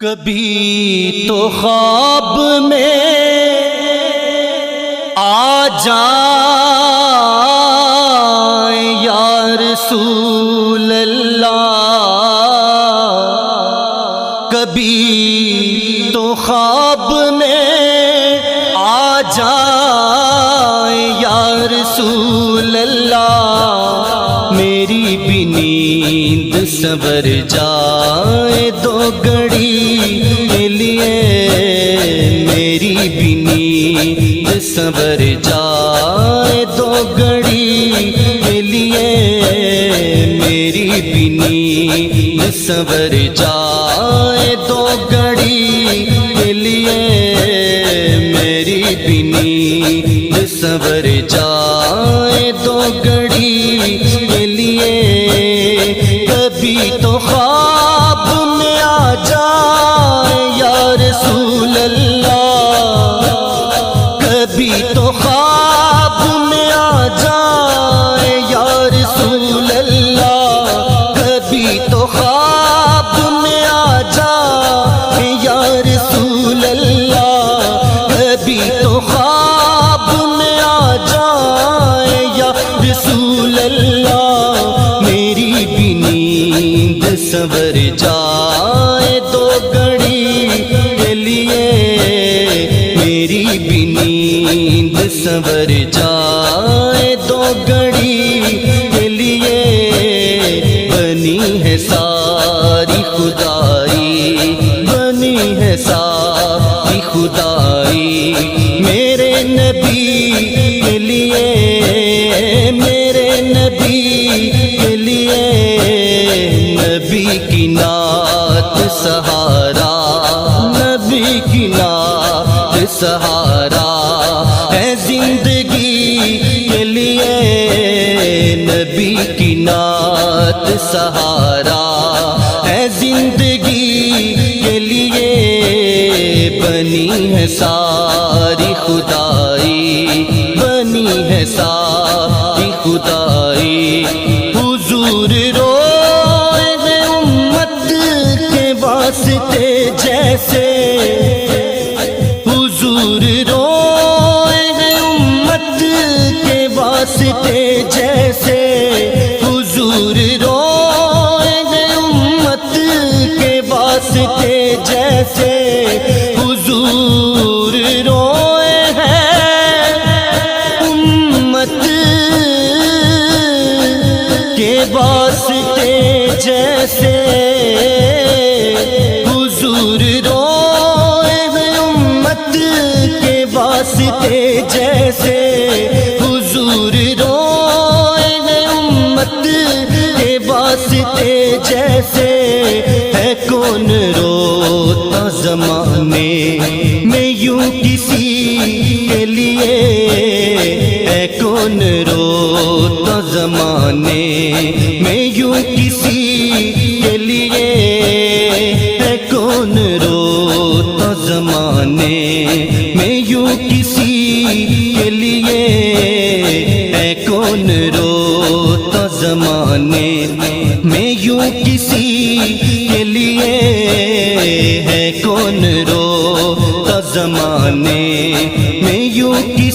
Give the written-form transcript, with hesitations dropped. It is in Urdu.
کبھی تو خواب میں آ جائیں یا رسول اللہ، کبھی تو خواب میں آ جائیں یا رسول اللہ، میری بھی نیند سنور جائے دو گھڑی کے لیے، میری بھی نیند سنور جائے دو گھڑی کے لیے، میری بھی نیند سنور جائے دو گھڑی کے لیے، میری بھی نیند سنور جائے دو گھڑی کے لیے، کبھی تو خواب میں آ جائے یا رسول اللہ، کبھی تو خواب میں آ جائے یا رسول اللہ، کبھی تو خواب میں آ جائے یا رسول اللہ، کبھی تو خواب میں آ جائے یا رسول اللہ، میری بھی نیند سنور جائے دو گھڑی کے لیے، میری بھی نیند سنور جائے دو گھڑی کے لیے، بنی ہے ساری خدائی، بنی ہے ساری خدائی میرے نبی کے لیے، میرے نبی کے لیے، نبی کی نعت سہارا، نبی کی نعت سہارا ہے زندگی کے لیے، نبی کی نعت سہارا ہے زندگی کے لیے، بنی ہے ساری خدائی، بنی ہے ساری خدائی، حضور روئے ہیں امت کے واسطے جیسے، حضور روئے ہیں امت کے واسطے جیسے، حضور روئے ہیں امت کے واسطے جیسے، حضور روئے ہیں امت کے واسطے جیسے، حضور روئے ہیں امت کے واسطے جیسے، حضور روئے ہیں امت کے واسطے جیسے، ہے کون روتا زمانے میں یوں کسی کے لیے، ہے کون روتا زمانے میں یوں کسی کے لیے، ہے کون روتا زمانے میں یوں کسی کے لیے، ہے کون روتا زمانے میں یوں کسی کے لیے، ہے کون روتا زمانے میں یوں کسی